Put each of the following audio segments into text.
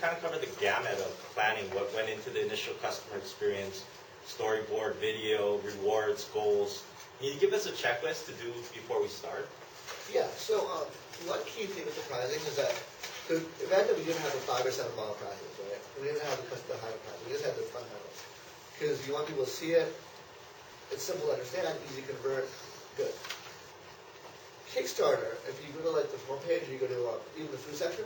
kind of covered the gamut of planning, what went into the initial customer experience, storyboard, video, rewards, goals. Can you give us a checklist to do before we start? Yeah, so one key thing that's surprising is that the event that we didn't have the 5 or 7 mile practice, right? We didn't have the higher practice. We just had the fundamentals. Because you want people to see it, it's simple to understand, easy to convert, good. Kickstarter, if you go to like the homepage or you go to even the food section,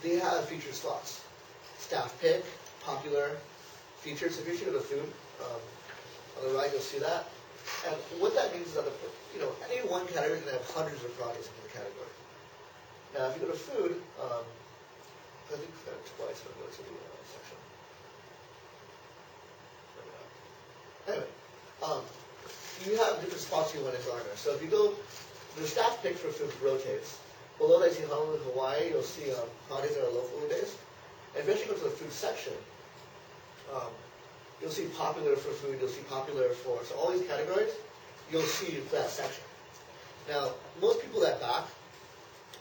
they have featured slots. Staff pick, popular, featured. So if you're going to food, on the right you'll see that. And what that means is that any one category is going to have hundreds of projects in the category. Now, if you go to food, I think twice I'm going to the section. Anyway, you have different spots you want to garner. So if you go, the staff pick for food rotates. Below that, you see Honolulu, Hawaii. You'll see projects that are local days. And eventually, go to the food section. You'll see popular for food, you'll see popular for, so all these categories, you'll see that section. Now, most people that back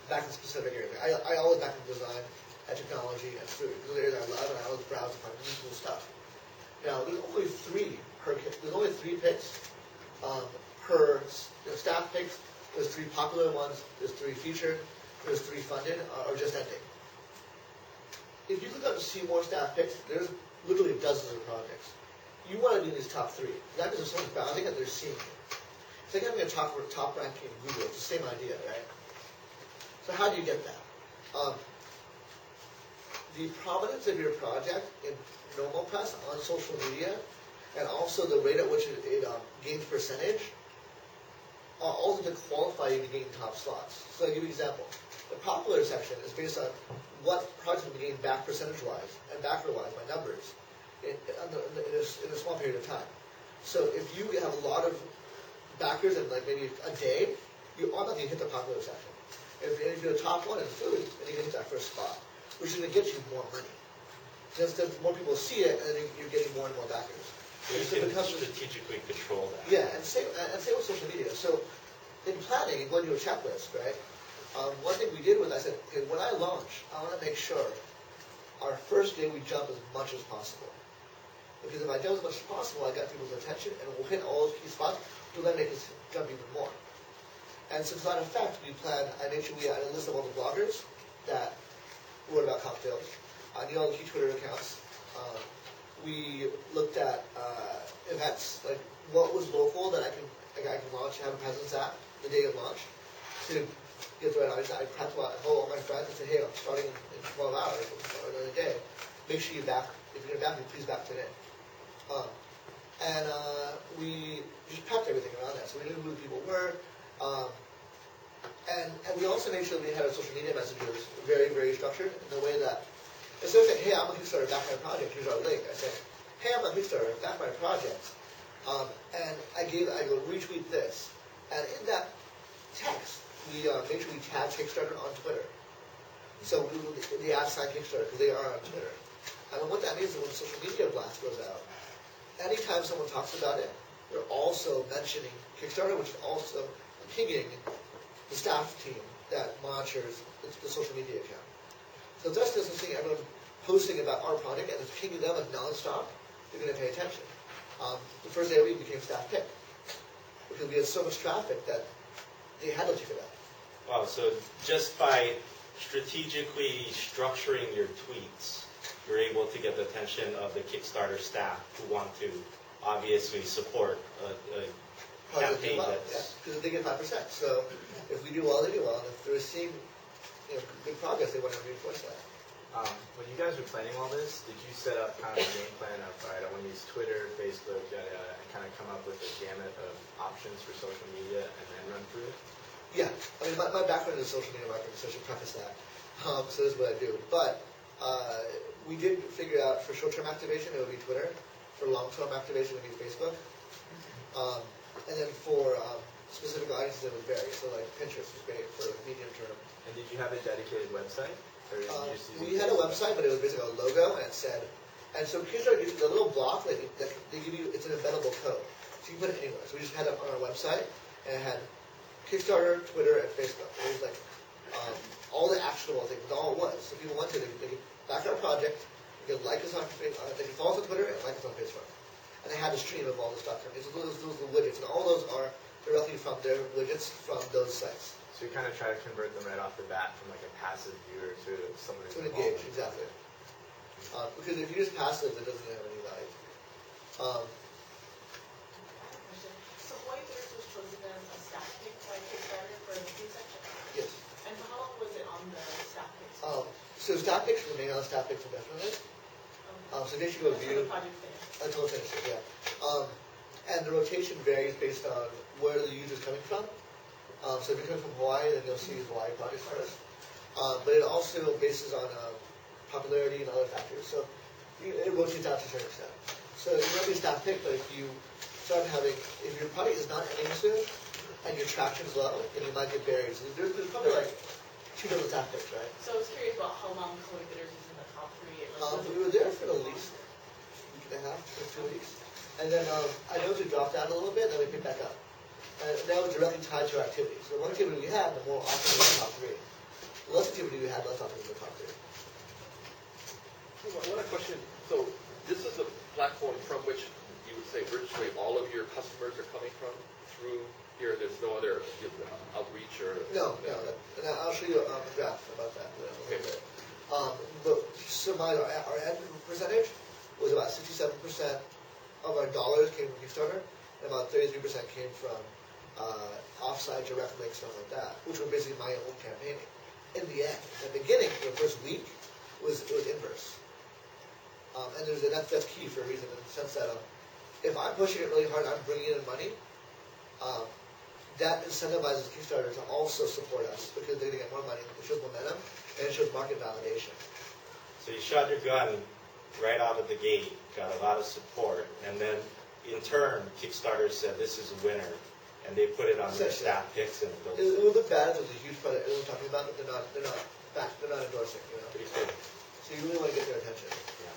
in specific areas. I always back in design and technology and food. Those are areas I love, and I always browse and find really cool stuff. Now, there's only three picks per staff picks. There's 3 popular ones, there's 3 featured, there's 3 funded, or just ending. If you look up to see more staff picks, there's literally dozens of projects. You want to do these top 3. Not because there's someone browsing it, they're seeing it. It's like having a top ranking in Google. It's the same idea, right? So how do you get that? The prominence of your project in normal press, on social media, and also the rate at which it gains percentage are all to qualify you to gain top slots. So I'll give you an example. The popular section is based on what projects will be gained back percentage-wise and backward-wise by numbers in a small period of time. So if you have a lot of backers in like maybe a day, you automatically hit the popular section. If you're the top one in food, then you can hit that first spot, which is going to get you more money. Just as more people see it, and then you're getting more and more backers. So you can strategically control that. Yeah, and same with social media. So in planning, going to a checklist, right? One thing we did was I said, okay, when I launch, I want to make sure our first day we jump as much as possible. Because if I jump as much as possible, I got people's attention, and we'll hit all those key spots to then make us jump even more. And so to that effect, I made sure we had a list of all the bloggers that wrote about cocktails. I knew all the key Twitter accounts. We looked at events, like what was local that I can launch, have a presence at the day of launch to get the right audience. I prepped all my friends and said, hey, I'm starting in 12 hours or another day. Make sure you back. If you're going to back me, please back today. We just prepped everything around that. So we knew who the people were. And we also made sure that we had our social media messages very, very structured in the way that instead of saying, hey, I'm a Kickstarter, back my project, here's our link. I said, hey, I'm a Kickstarter, back my project. And I go, retweet this. And in that text, we make sure we tag Kickstarter on Twitter. So we will the @ Kickstarter, because they are on Twitter. And what that means is when the social media blast goes out, anytime someone talks about it, they're also mentioning Kickstarter, which is also pinging the staff team that monitors the social media account. So if that's just seeing everyone posting about our project and it's pinging them like nonstop, they're going to pay attention. The first day of the week became staff pick because we had so much traffic that they had to check it out. Wow, so just by strategically structuring your tweets, you're able to get the attention of the Kickstarter staff who want to obviously support a campaign that's... Because they get 5%. So if we do well, they do well. And if they're seeing good progress, they want to reinforce that. When you guys were planning all this, did you set up kind of a game plan of, all right, I want to use Twitter, Facebook, and kind of come up with a gamut of options for social media and then run through it? Yeah. I mean, my background is social media marketing, so I should preface that. So this is what I do. But we did figure out for short-term activation, it would be Twitter. For long-term activation, it would be Facebook. And then for specific audiences, it would vary. So like Pinterest was great for medium-term. And did you have a dedicated website? We had a website, but it was basically a logo, and it said, and so Kickstarter gives you the little block that they give you, it's an embeddable code. So you can put it anywhere. So we just had it on our website, and it had Kickstarter, Twitter, and Facebook. It was like all the action actionable thing. That's all it was. So people went to, they could back our project, they could like us on, they could follow us on Twitter and like us on Facebook. And they had a stream of all the stuff. And those are the widgets, and all those are directly from their widgets from those sites. So you kind of try to convert them right off the bat from like a passive viewer to someone who's To engage, exactly. Because if you're just passive, it doesn't have any value. So Hawaii Bears was chosen as a staff pick by Kickstarter for the food section? Yes. And for how long was it on the staff picks? So staff picks remain on staff picks indefinitely. So they should go Until view the project finished. until it finishes, yeah. And the rotation varies based on where the user's coming from. So if you're coming from Hawaii, then you'll see Hawaii projects first. But it also bases on popularity and other factors. So it rotates out to a certain extent. So it might be a staff pick, but if you start having, if your product is not ending soon and your traction's low, then you might get buried. So there's probably like 2 dozen staff picks, right? So I was curious about how long Hawaii Bitters was in the top 3. We were there for at least a week and a half or 2 weeks. And then I noticed it dropped down a little bit, then we picked back up. And that was directly tied to our activities. The more activity we had, the more often we were in the top 3. The less activity we had, less often we were in the top 3. One question. So this is a platform from which you would say virtually all of your customers are coming from through here. There's no other outreach or... No. And I'll show you a graph about that in a little Okay. bit. But so our ad percentage was about 67% of our dollars came from Kickstarter, and about 33% came from offsite direct links, stuff like that, which were basically my own campaigning. In the end, at the beginning, for the first week, it was inverse. And that's key for a reason, in the sense that if I'm pushing it really hard and I'm bringing in money, that incentivizes Kickstarter to also support us because they're going to get more money. It shows momentum and it shows market validation. So you shot your gun right out of the gate, got a lot of support, and then in turn, Kickstarter said this is a winner, and they put it on their staff picks and built It would look bad if it was a huge product everyone's talking about, but they're not endorsing. Pretty cool. So you really want to get their attention. Yeah.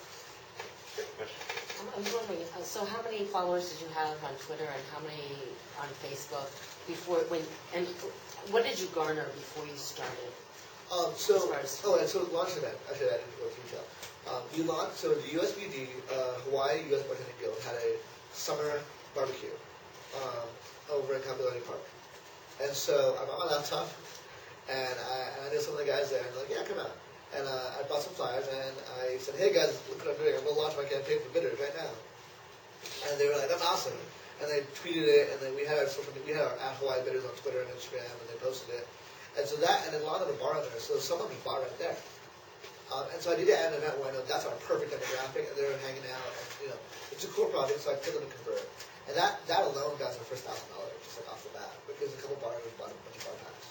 Great question. I was wondering, so how many followers did you have on Twitter and how many on Facebook and what did you garner before you started? So launch event. Actually, I didn't go through detail. We launched, so the USBD, Hawaii U.S. Bartending Guild, had a summer barbecue over at Kapolei Park. And so I'm on my laptop, and I knew some of the guys there, and they're like, yeah, come out. And I bought some flyers, and I said, hey guys, look what I'm doing. I'm going to launch my campaign for bidders right now. And they were like, that's awesome. And they tweeted it, and then we had our at Hawaii Bidders on Twitter and Instagram, and they posted it. And so that, and then a lot of them bar owners, so some of them bar right there. And so I did an event where I know that's our perfect demographic, and they're hanging out, and it's a cool project, so I put them to convert. And that alone got us our first $1,000, just like off the bat, because a couple bar owners bought a bunch of bar packs.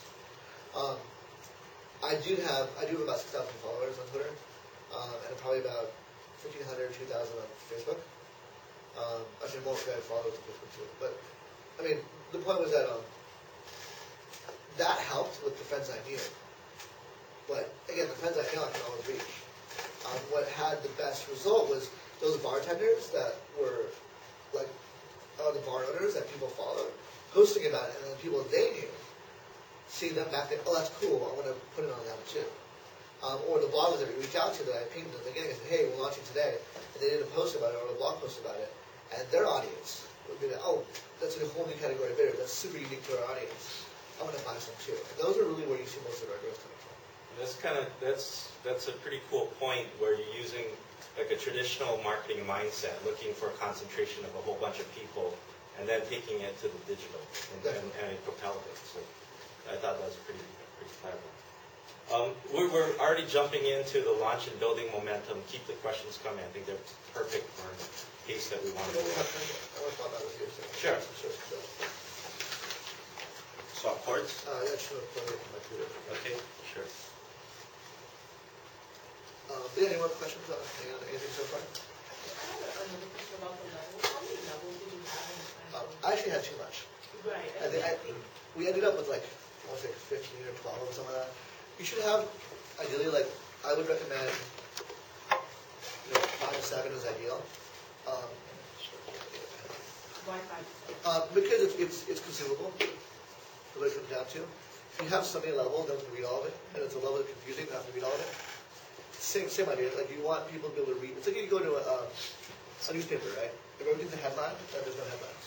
I do have about 6,000 followers on Twitter, and probably about 1,500, 2,000 on Facebook. Actually, more guys follow on Facebook too. But I mean, the point was that that helped with the friends I knew. But again, the friends I know I can always reach. What had the best result was those bartenders that were like the bar owners that people followed, posting about it, and then people they knew, seeing them back there, oh, that's cool, I'm going to put it on that too. Or the bloggers that we reached out to that I pinged at the beginning and said, hey, we're launching today, and they did a post about it or a blog post about it, and their audience would be like, oh, that's a whole new category of bidders, that's super unique to our audience, I'm going to buy some too. And those are really where you see most of our growth coming from. That's a pretty cool point where you're using like a traditional marketing mindset, looking for a concentration of a whole bunch of people, and then taking it to the digital, and it propelled it. So I thought that was pretty clever. We're already jumping into the launch and building momentum. Keep the questions coming. I think they're perfect for the case that we want to do. I always thought that was here. Sure. Swap cords? Yeah, sure. My Twitter. Okay, sure. Any more questions on anything so far? I have another question about the levels. How many levels did you have? I actually had too much. Right. We ended up with like, I want to say 15 or 12 or something like that. You should have, ideally, like, I would recommend, 5 to 7 is ideal. Why 5 to 7? Because it's consumable, the way it comes down to. If you have somebody level, no one can read all of it, and it's a level that's confusing, not to read all of it. Same idea. Like you want people to be able to read. It's like you go to a newspaper, right? If everything's a headline, then there's no headlines,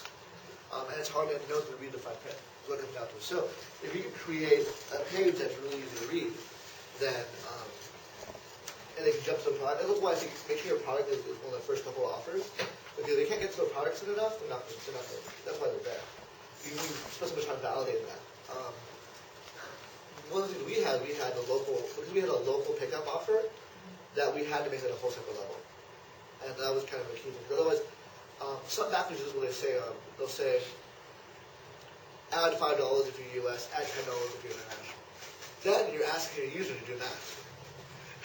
and it's hard to know who's going to read the fine print. Is what it comes down to. So if you can create a page that's really easy to read, then and they can jump to the product. That's why I think make sure your product is one of the first couple of offers. Because if they can't get to the product soon enough, they're not. That's why they're there. You spend so much time validating that. One of the things we had a local, because we had a local pickup offer, that we had to make it a whole separate level. And that was kind of a key thing. Because otherwise, some packages will they'll say, add $5 if you're US, add $10 if you're international. Then you're asking your user to do math.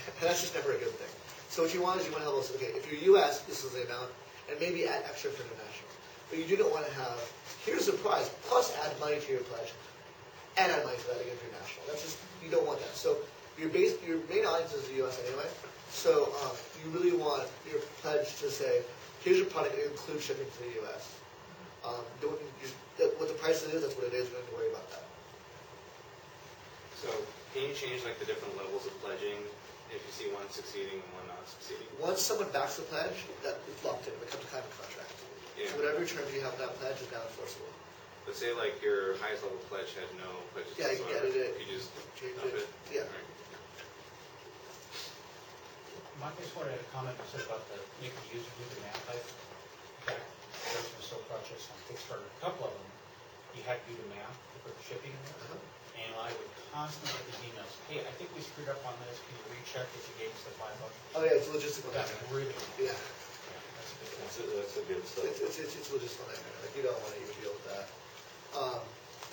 And that's just never a good thing. So what you want is you want to have, okay, if you're US, this is the amount, and maybe add extra for international. But you do not want to have, here's the price, plus add money to your pledge, and add money to that again for your national. That's just, you don't want that. So your main audience is the US anyway, so you really want your pledge to say, here's your product, it includes shipping to the US. What the price is, that's what it is, we don't have to worry about that. So can you change like the different levels of pledging if you see one succeeding and one not succeeding? Once someone backs the pledge, that it's locked in, it becomes a kind of contract. Yeah. So whatever terms you have in that pledge is now enforceable. But say like your highest level pledge had no pledges Yeah, you can whatsoever. edit it. You just Change up it. it? Yeah. All right. Mike, I just wanted to comment you said about the making the user do the math. In fact, those were so projects on Kickstarter, a couple of them, you had to do the math to put the shipping in there. And I would constantly get these emails, hey, I think we screwed up on this, can you recheck if you gave us the $5? Oh yeah, it's a logistical That's nightmare. really, Yeah. that's a good point. That's a good stuff. It's a logistical nightmare. Like you don't want to even deal with that.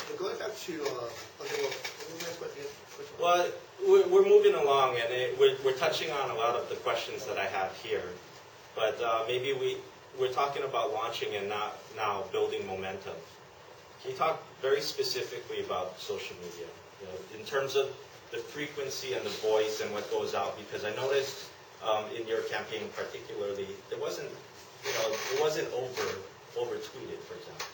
But going back to, okay, well, what was the next question? Well, we're moving along, and we're touching on a lot of the questions that I have here. But maybe we're talking about launching and not now building momentum. Can you talk very specifically about social media, in terms of the frequency and the voice and what goes out? Because I noticed in your campaign particularly, it wasn't over tweeted, for example.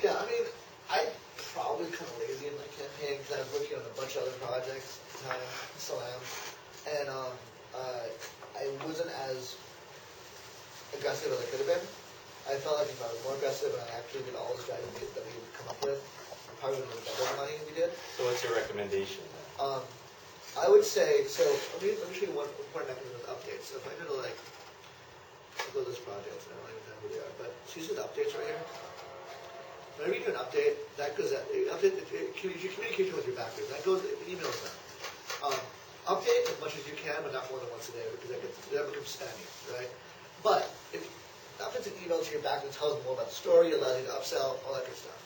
Yeah, I mean, I'm probably kind of lazy in my campaign because I was working on a bunch of other projects at the time, still am, and I wasn't as aggressive as I could have been. I felt like if I was more aggressive and I actually did all the strategies that we would come up with, I probably would have doubled the money we did. So what's your recommendation then? I would say, so let me show you one important mechanism with updates. So if I go to like, I'll go to this project, and I don't even know who they are, but see these updates right here? Whenever you do an update, that goes out, your communication with your backers, that goes, it emails them. Update as much as you can, but not more than once a day, because that becomes spammy, right? But if updates an email to your backer that tells them more about the story, allows you to upsell, all that good stuff.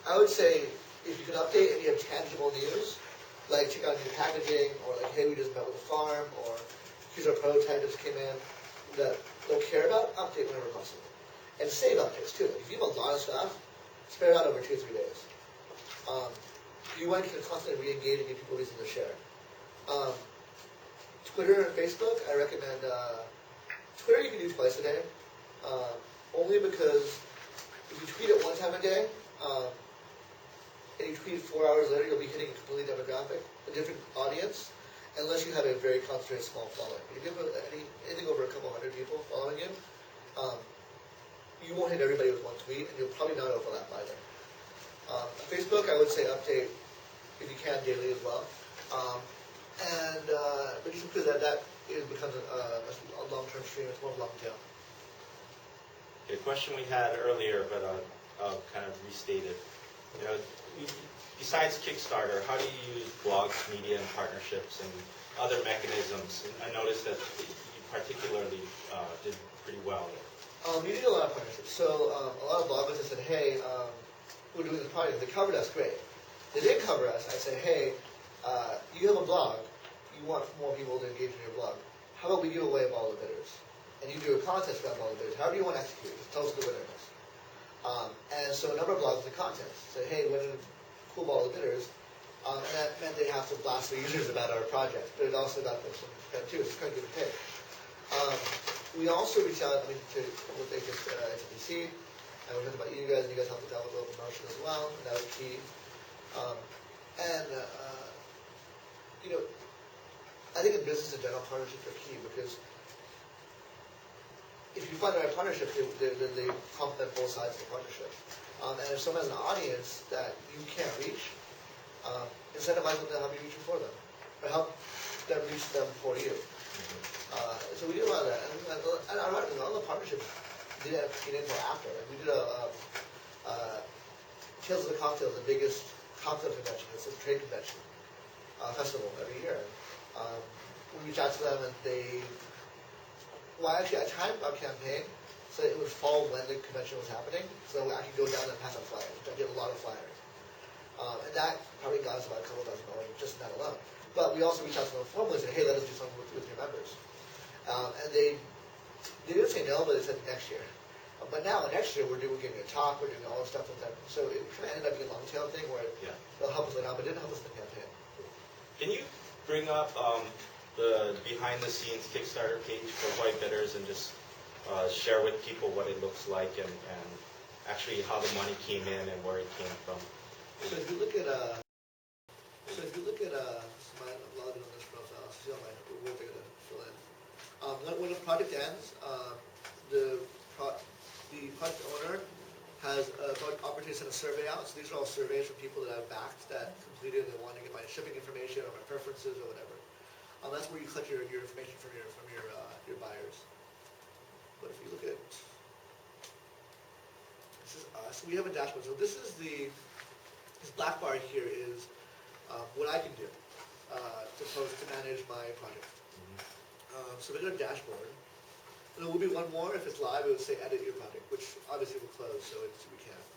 I would say if you can update and you have tangible news, like check out new packaging, or like, hey, we just met with a farm, or here's our prototype that just came in, that they'll care about, update whenever possible. And save updates too. If you have a lot of stuff, spread it out over 2 or 3 days. You want to constantly re-engage and give people reason to share. Twitter and Facebook, I recommend, Twitter you can do twice a day, only because if you tweet it one time a day, and you tweet 4 hours later, you'll be hitting a completely demographic, a different audience, unless you have a very concentrated small following. If you have anything over a couple hundred people following you, you won't hit everybody with one tweet, and you'll probably not overlap either. Facebook, I would say update, if you can, daily as well. But just because that becomes a long-term stream, it's more long tail. A question we had earlier, but I'll kind of restate it. Besides Kickstarter, how do you use blogs, media, and partnerships, and other mechanisms? And I noticed that you particularly did pretty well there. You did a lot of partnerships. So a lot of bloggers have said, hey, we're doing this project. They covered us, great. They didn't cover us. I said, hey, you have a blog. You want more people to engage in your blog. How about we give away a bottle of bitters? And you do a contest around bottle of bitters. However you want to execute it. Tell us who the winner is. And so a number of blogs did contests. Said, hey, win a cool bottle of bitters. And that meant they have to blast their users about our project. But it also got them some credit too. It's kind of give and take. We also reached out to what they did HTC, and we talked about you guys, and you guys helped with that with a little promotion as well, and that was key. And you know, I think in business in general, partnerships are key because if you find the right partnership, they complement both sides of the partnership. And if someone has an audience that you can't reach, incentivize them to help you reach it for them, or help them reach them for you. So we do a lot of that, and ironically, all the partnerships didn't get into after. Like we did a Tales of the Cocktail, the biggest cocktail convention. It's a trade convention festival every year. We reached out to them, and they. Well, actually, I timed our campaign so it would fall when the convention was happening, so I could go down and pass out flyers. I did a lot of flyers. And that probably got us about $2,000 just in that alone. But we also reached out to them formally and said, hey, let us do something with your members. And they didn't say no, but they said next year. But now, next year, we're giving a talk, we're doing all this stuff with them. So it kind of ended up being a long tail thing where they'll help us later on, but it didn't help us in the campaign. Can you bring up the behind-the-scenes Kickstarter page for White Bitters and just share with people what it looks like and actually how the money came in and where it came from? So if you look at my login on this profile, see all my rewards I gotta fill in. When the project ends, the project owner has an opportunity to send a survey out. So these are all surveys from people that I've backed that completed and want to get my shipping information or my preferences or whatever. That's where you collect your information from your buyers. But if you look at this is us. We have a dashboard. So this black bar here is what I can do to manage my project. So we go to dashboard. And there will be one more. If it's live, it would say edit your project, which obviously will close, so we can't.